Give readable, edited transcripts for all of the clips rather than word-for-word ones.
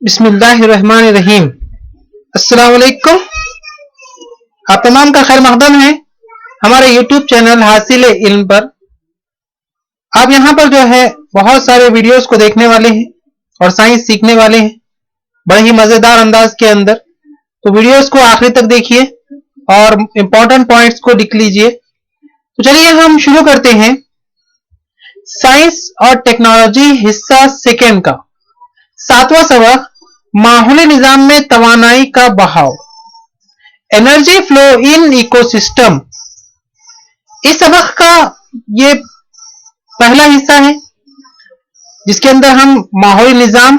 بسم اللہ الرحمن الرحیم. السلام علیکم. آپ تمام کا خیر مقدم ہے ہمارے یوٹیوب چینل حاصل علم پر. آپ یہاں پر جو ہے بہت سارے ویڈیوز کو دیکھنے والے ہیں اور سائنس سیکھنے والے ہیں بڑے ہی مزیدار انداز کے اندر. تو ویڈیوز کو آخری تک دیکھیے اور امپورٹنٹ پوائنٹس کو لکھ لیجئے. تو چلیے ہم شروع کرتے ہیں. سائنس اور ٹیکنالوجی حصہ سیکنڈ کا 7واں سبق ماحولی نظام میں توانائی کا بہاؤ، انرجی فلو ان ایکو سسٹم. اس سبق کا یہ پہلا حصہ ہے جس کے اندر ہم ماحولی نظام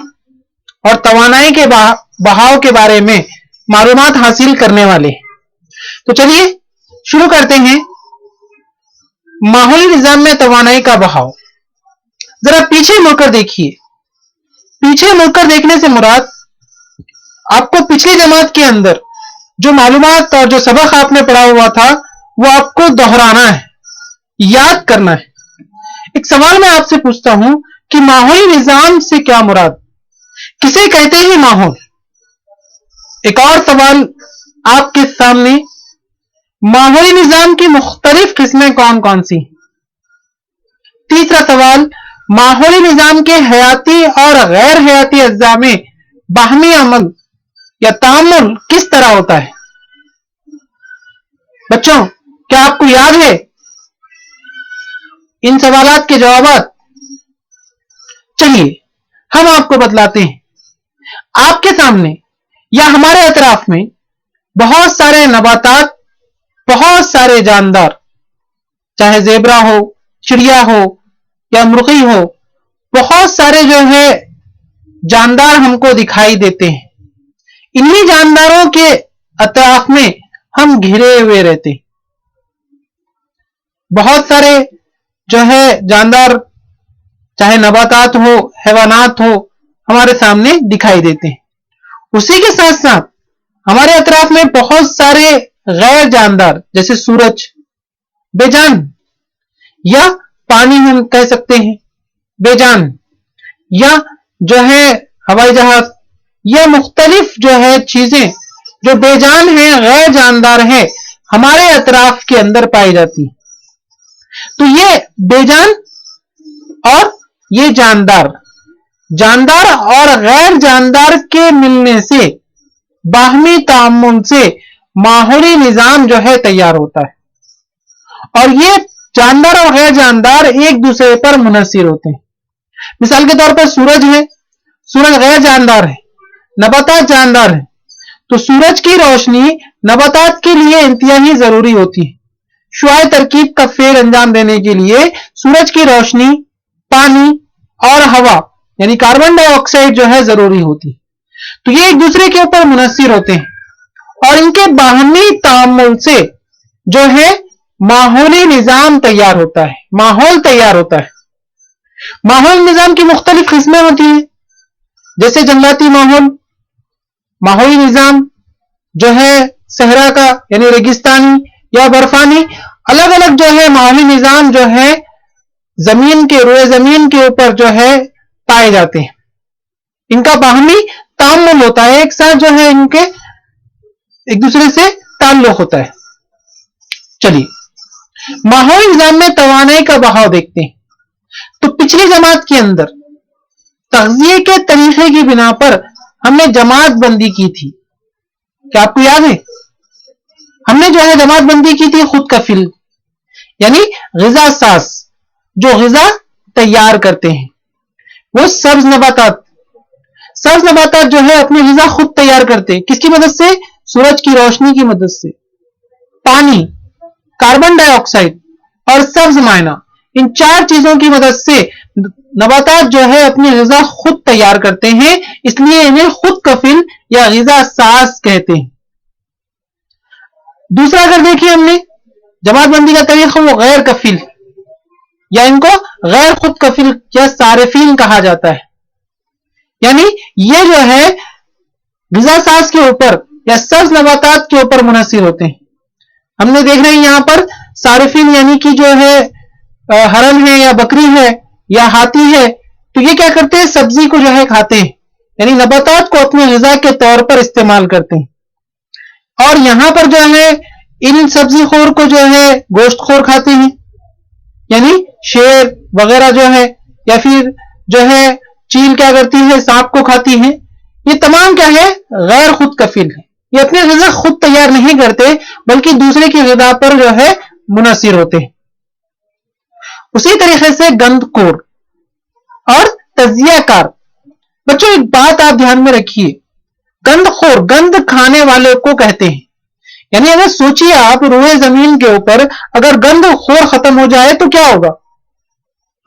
اور توانائی کے بہاؤ کے بارے میں معلومات حاصل کرنے والے ہیں. تو چلیے شروع کرتے ہیں. ماحولی نظام میں توانائی کا بہاؤ. ذرا پیچھے مڑ کر دیکھیے. پیچھے مڑ کر دیکھنے سے مراد آپ کو پچھلی جماعت کے اندر جو معلومات اور جو سبق آپ نے پڑھا ہوا تھا وہ آپ کو دہرانا ہے، یاد کرنا ہے. ایک سوال میں آپ سے پوچھتا ہوں کہ ماحولی نظام سے کیا مراد؟ کسے کہتے ہیں ماحول؟ ایک اور سوال آپ کے سامنے، ماحولی نظام کی مختلف قسمیں کون کون سی؟ تیسرا سوال، ماحولی نظام کے حیاتی اور غیر حیاتی اجزاء میں باہمی عمل یا تعامل کس طرح ہوتا ہے؟ بچوں کیا آپ کو یاد ہے ان سوالات کے جوابات؟ چلیے ہم آپ کو بتلاتے ہیں. آپ کے سامنے یا ہمارے اطراف میں بہت سارے نباتات، بہت سارے جاندار، چاہے زیبرا ہو، چڑیا ہو یا مرغی ہو، بہت سارے جو ہے جاندار ہم کو دکھائی دیتے ہیں. انہی جانداروں کے اطراف میں ہم گھرے ہوئے رہتے ہیں. بہت سارے جو ہے جاندار، چاہے نباتات ہو، حیوانات ہو، ہمارے سامنے دکھائی دیتے ہیں. اسی کے ساتھ ساتھ ہمارے اطراف میں بہت سارے غیر جاندار، جیسے سورج بے جان، یا پانی ہم کہہ سکتے ہیں بے جان، یا جو ہے ہوائی جہاز، یا مختلف جو ہے چیزیں جو بے جان ہیں، غیر جاندار ہیں، ہمارے اطراف کے اندر پائی جاتی ہیں. تو یہ بے جان اور یہ جاندار، جاندار اور غیر جاندار کے ملنے سے، باہمی تعامل سے ماحولی نظام جو ہے تیار ہوتا ہے. اور یہ جاندار اور غیر جاندار ایک دوسرے پر منحصر ہوتے ہیں. مثال کے طور پر سورج ہے، سورج غیر جاندار ہے، نباتات جاندار ہیں. تو سورج کی روشنی نباتات کے لیے انتہائی ضروری ہوتی ہے. شعاع ترکیب کا فعل انجام دینے کے لیے سورج کی روشنی، پانی اور ہوا یعنی کاربن ڈائی آکسائڈ جو ہے ضروری ہوتی ہے. تو یہ ایک دوسرے کے اوپر منحصر ہوتے ہیں اور ان کے باہمی تعامل سے جو ہے ماحولی نظام تیار ہوتا ہے، ماحول تیار ہوتا ہے. ماحول نظام کی مختلف قسمیں ہوتی ہیں، جیسے جنگلاتی ماحول، ماحولی نظام جو ہے صحرا کا یعنی ریگستانی یا برفانی. الگ الگ جو ہے ماحولی نظام جو ہے زمین کے، روئے زمین کے اوپر جو ہے پائے جاتے ہیں. ان کا باہمی تعامل ہوتا ہے، ایک ساتھ جو ہے ان کے ایک دوسرے سے تعلق ہوتا ہے. چلیے ماحولی نظام میں توانائی کا بہاؤ دیکھتے ہیں. تو پچھلی جماعت کے اندر تغذیے کے طریقے کی بنا پر ہم نے جماعت بندی کی تھی. کیا آپ کو یاد ہے؟ ہم نے جو ہے جماعت بندی کی تھی خود کفیل یعنی غذا ساز، جو غذا تیار کرتے ہیں. وہ سبز نباتات جو ہے اپنی غذا خود تیار کرتے. کس کی مدد سے؟ سورج کی روشنی کی مدد سے. پانی، کاربن ڈائی آکسائڈ اور سبز مائنہ، ان 4 چیزوں کی مدد سے نباتات جو ہے اپنی غذا خود تیار کرتے ہیں، اس لیے انہیں خود کفیل یا غذا ساز کہتے ہیں. دوسرا اگر دیکھیں ہم نے جماعت بندی کا طریقہ، وہ غیر کفیل یا ان کو غیر خود کفیل یا صارفین کہا جاتا ہے. یعنی یہ جو ہے غذا ساز کے اوپر یا سبز نباتات کے اوپر منحصر ہوتے ہیں. ہم نے دیکھ رہے ہیں یہاں پر صارفین یعنی کہ جو ہے ہرن ہے یا بکری ہے یا ہاتھی ہے، تو یہ کیا کرتے ہیں؟ سبزی کو جو ہے کھاتے ہیں. यानी नबातात को अपनी ग़िज़ा के तौर पर इस्तेमाल करते हैं। और यहां पर जो है इन सब्जी खोर को जो है गोश्त खोर खाते हैं, यानी शेर वगैरह जो है, या फिर जो है चील क्या करती है, सांप को खाती है। ये तमाम क्या है, गैर खुद कफील है। ये अपनी ग़िज़ा खुद तैयार नहीं करते बल्कि दूसरे की ग़िज़ा पर जो है मुनहसिर होते हैं। उसी तरीके से गंदखोर और तजियाकार। बच्चों एक बात आप ध्यान में रखिए, गंदखोर गंद खाने वाले को कहते हैं। यानी अगर सोचिए आप रोए जमीन के ऊपर अगर गंदखोर खत्म हो जाए तो क्या होगा?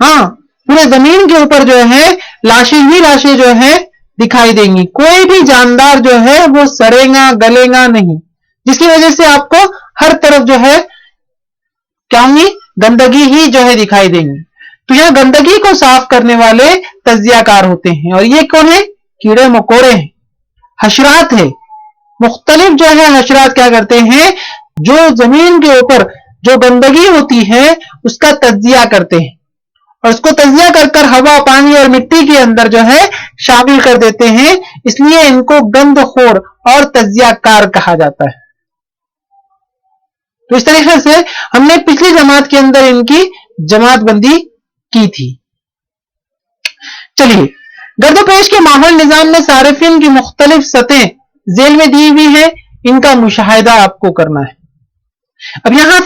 हाँ, पूरे जमीन के ऊपर जो है लाशें ही लाशें जो है दिखाई देंगी, कोई भी जानदार जो है वो सड़ेगा गलेगा नहीं, जिसकी वजह से आपको हर तरफ जो है क्या होंगी, गंदगी ही जो है दिखाई देंगी। तो यह गंदगी को साफ करने वाले तजियाकार होते हैं। और ये कौन है? कीड़े मकोड़े हैं, हशरात है। मुख्तलिफ जो है हशरात क्या करते हैं, जो जमीन के ऊपर जो गंदगी होती है उसका तजिया करते हैं और उसको तजिया कर कर हवा, पानी और मिट्टी के अंदर जो है शामिल कर देते हैं। इसलिए इनको गंदखोर और तजियाकार कहा जाता है। तो इस तरीके से हमने पिछली जमात के अंदर इनकी जमात बंदी की थी। चलिए, गर्दोपेश के माहौल निजाम में सारिफिन की मुख्तलिफ सतहें जेल में दी हुई है, इनका मुशाहिदा आपको करना है। अब यहां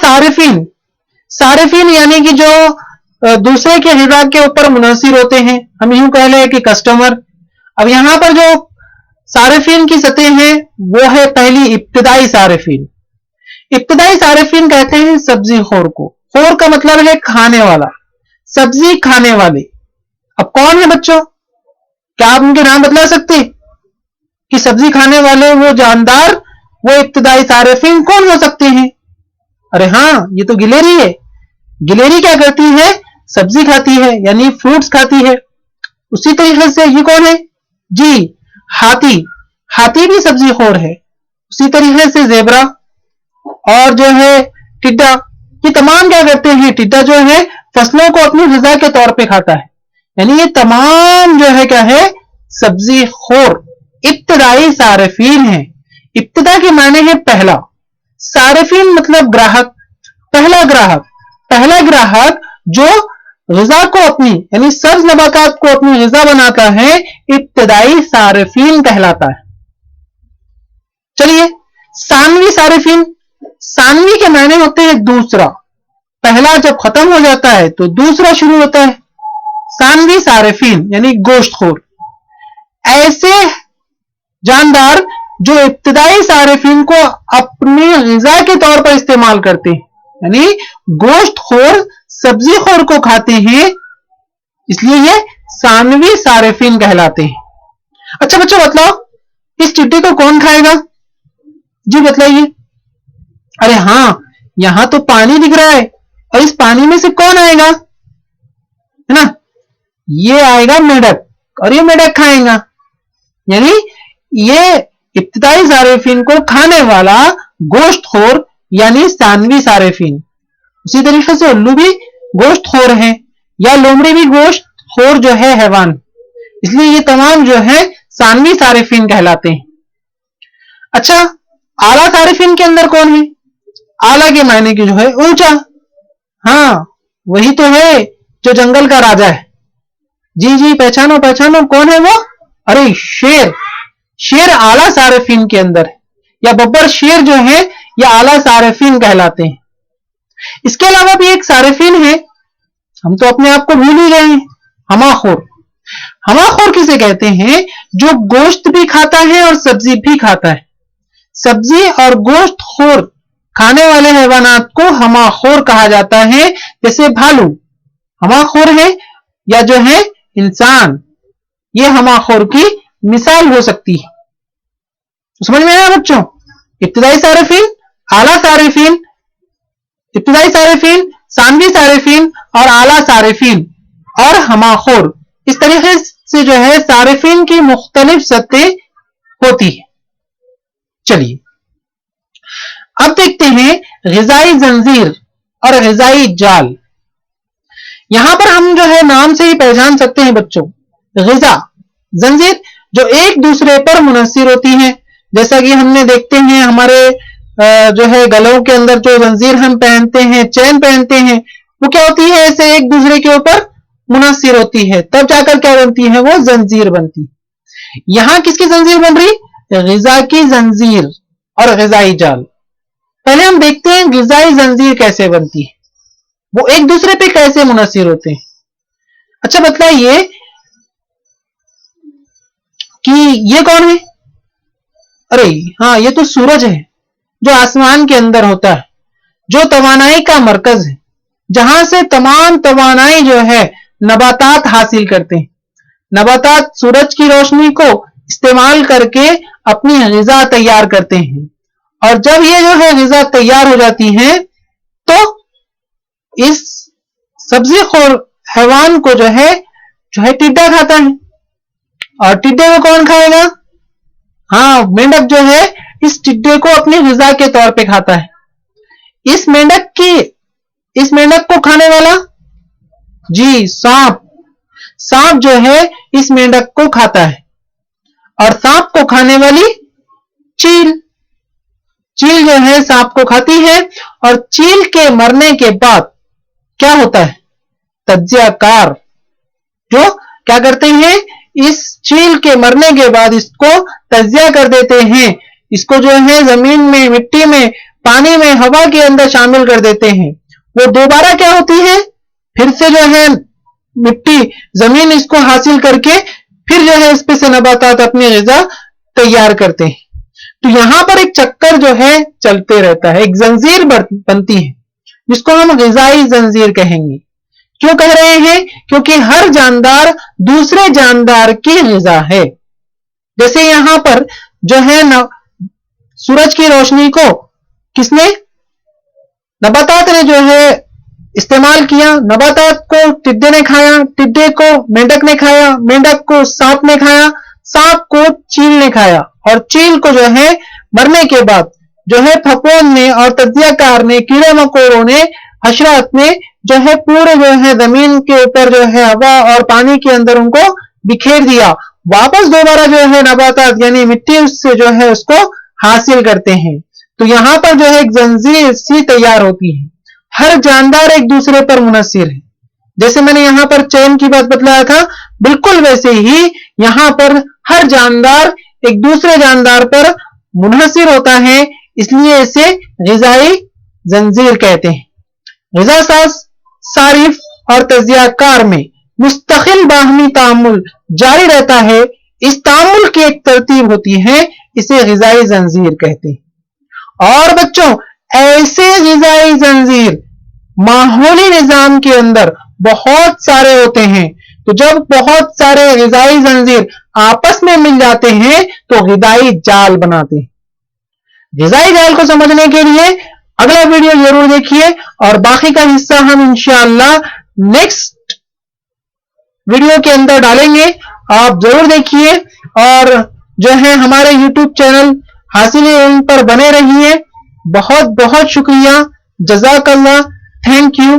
सारिफिन यानी कि जो दूसरे के ग़िज़ा के ऊपर मुनहसिर होते हैं, हम यूं कह लें कि कस्टमर। अब यहां पर जो सारिफिन की सतह है वो है पहली इब्तिदाई सारिफिन। इब्तिदाई सारिफिन कहते हैं सब्जी खोर को। खोर का मतलब है खाने वाला, सब्जी खाने वाले। अब कौन है बच्चों, क्या आप उनके नाम बतला सकते हैं कि सब्जी खाने वाले वो जानदार, वो इब्तिदाई सारिफिन कौन हो सकते हैं? अरे हाँ, ये तो गिलेरी है। गिलेरी क्या करती है, सब्जी खाती है, यानी फ्रूट्स खाती है। उसी तरीके से ये कौन है जी, हाथी भी सब्जी खोर है। उसी तरीके से ज़ेबरा और जो है टिड्डा, ये तमाम क्या करते हैं, टिड्डा जो है फसलों को अपनी ग़िज़ा के तौर पे खाता है। यानी ये तमाम जो है क्या है, सब्जी खोर इब्तिदाई सारिफीन है। इब्तिदा के माने है पहला, सारिफीन मतलब ग्राहक, पहला ग्राहक जो ग़िज़ा को अपनी यानी सब्ज नबातात को अपनी ग़िज़ा बनाता है, इब्तिदाई सारिफीन कहलाता है। चलिए, सानवी सारिफीन। सानवी के माने होते हैं दूसरा, पहला जब खत्म हो जाता है तो दूसरा शुरू होता है। सानवी सारिफीन यानी गोश्तखोर, ऐसे जानदार जो इब्तिदाई सारिफीन को अपनी ग़िज़ा के तौर पर इस्तेमाल करते हैं, यानी गोश्तखोर सब्जी खोर को खाते हैं, इसलिए ये सानवी सारिफीन कहलाते हैं। अच्छा बच्चों बताओ, इस टिड्डे को कौन खाएगा जी, बतलाइए। अरे हाँ, यहां तो पानी दिख रहा है और इस पानी में से कौन आएगा, है ना, ये आएगा मेढक, और ये मेढक खाएगा। यानी ये इब्तिदाई सारिफीन को खाने वाला गोश्तखोर यानी सानवी सारिफीन। उसी तरीके से उल्लू भी गोश्तखोर है, या लोमड़ी भी गोश्तखोर जो है हैवान, इसलिए ये तमाम जो है सानवी सारिफीन कहलाते हैं। अच्छा, आला सारिफीन के अंदर कौन है? आला के मायने की जो है ऊंचा, हाँ वही तो है जो जंगल का राजा है। जी पहचानो कौन है वो? अरे शेर आला सारिफीन के अंदर है, या बब्बर शेर जो है या आला सारिफीन कहलाते हैं। इसके अलावा भी एक सारिफीन है, हम तो अपने आप को भूल ही गए हैं, हमाखोर। हमाखोर किसे कहते हैं? जो गोश्त भी खाता है और सब्जी भी खाता है। सब्जी और गोश्त खोर खाने वाले हैवानात को हमाखोर कहा जाता है। जैसे भालू हमाखोर है, या जो है इंसान, ये हमाखोर की मिसाल हो सकती है। तो समझ में आया बच्चों? इब्तिदाई सारिफीन, आला सारिफीन, इब्तिदाई सारिफीन, सानवी सारिफीन और आला सारिफीन और हमाखोर, इस तरीके से जो है सारिफीन की मुख्तलिफ सतहें होती है। चलिए अब देखते हैं ग़िज़ाई जंजीर और ग़िज़ाई जाल। यहां पर हम जो है नाम से ही पहचान सकते हैं बच्चों, ग़िज़ा जंजीर जो एक दूसरे पर मुनहसिर होती हैं। जैसा कि हमने देखते हैं हमारे जो है गलों के अंदर जो जंजीर हम पहनते हैं, चैन पहनते हैं, वो क्या होती है, ऐसे एक दूसरे के ऊपर मुनहसिर होती है, तब जाकर क्या बनती है, वो जंजीर बनती है। यहां किसकी जंजीर बन रही, ग़िज़ा की जंजीर और ग़िज़ाई जाल। पहले हम देखते हैं ग़िज़ाई जंजीर कैसे बनती है, वो एक दूसरे पे कैसे मुनहसिर होते हैं। अच्छा बतलाइए कि ये कौन है, अरे हाँ ये तो सूरज है जो आसमान के अंदर होता है, जो तवानाई का मरकज है, जहां से तमाम तवानाई जो है नबातात हासिल करते हैं। नबातात सूरज की रोशनी को इस्तेमाल करके अपनी ग़िज़ा तैयार करते हैं, और जब ये जो है ग़िज़ा तैयार हो जाती है तो इस सब्जी खोर हैवान को जो है टिड्डा खाता है। और टिड्डे को कौन खाएगा, हाँ मेंढक जो है इस टिड्डे को अपनी ग़िज़ा के तौर पे खाता है। इस मेंढक को खाने वाला, जी सांप जो है इस मेंढक को खाता है, और सांप को खाने वाली चील जो है सांप को खाती है। और चील के मरने के बाद क्या होता है, तज्जियाकार जो क्या करते हैं, इस चील के मरने के बाद इसको तज्जिया कर देते हैं, इसको जो है जमीन में, मिट्टी में, पानी में, हवा के अंदर शामिल कर देते हैं। वो दोबारा क्या होती है, फिर से जो है मिट्टी, जमीन इसको हासिल करके फिर जो है इस पे से नबातात अपनी ग़िज़ा तैयार करते हैं। तो यहां पर एक चक्कर जो है चलते रहता है, एक जंजीर बनती है जिसको हम ग़िज़ाई जंजीर कहेंगे। क्यों कह रहे हैं, क्योंकि हर जानदार दूसरे जानदार की ग़िज़ा है। जैसे यहां पर जो है सूरज की रोशनी को किसने, नबातात ने जो है इस्तेमाल किया, नबातात को टिड्डे ने खाया, टिड्डे को मेंढक ने खाया, मेंढक को सांप ने खाया, सांप को चील ने खाया, और चील को जो है मरने के बाद जो है फफूंद ने और तज्जियाकार ने, कीड़े मकोड़ों ने, हशरात ने जो है पूरे जो है जमीन के ऊपर जो है हवा और पानी के अंदर उनको बिखेर दिया। वापस दोबारा जो है नबातात यानी मिट्टी उससे जो है उसको हासिल करते हैं। तो यहां पर जो है एक जंजीर सी तैयार होती है, हर जानदार एक दूसरे पर मुनहसिर है। जैसे मैंने यहां पर चैन की बात बतलाया था, बिल्कुल वैसे ही यहां पर हर जानदार एक दूसरे जानदार पर मुनहसिर होता है, इसलिए इसे ग़िज़ाई जंजीर कहते हैं। ग़िज़ा साज़, सारिफ और तज्जियाकार में मुस्तकिल बाहमी तामुल जारी रहता है, इस तामुल की एक तरतीब होती है, इसे ग़िज़ाई जंजीर कहते हैं। और बच्चों ऐसे ग़िज़ाई जंजीर माहौली निज़ाम के अंदर बहुत सारे होते हैं। तो जब बहुत सारे ग़िज़ाई जंजीर आपस में मिल जाते हैं तो ग़िज़ाई जाल बनाते हैं। ग़िज़ाई जाल को समझने के लिए अगला वीडियो जरूर देखिए, और बाकी का हिस्सा हम इंशाअल्लाह नेक्स्ट वीडियो के अंदर डालेंगे, आप जरूर देखिए। और जो है हमारे YouTube चैनल हासिल इल्म पर बने रहिए। बहुत बहुत शुक्रिया, जज़ाकल्लाह, थैंक यू।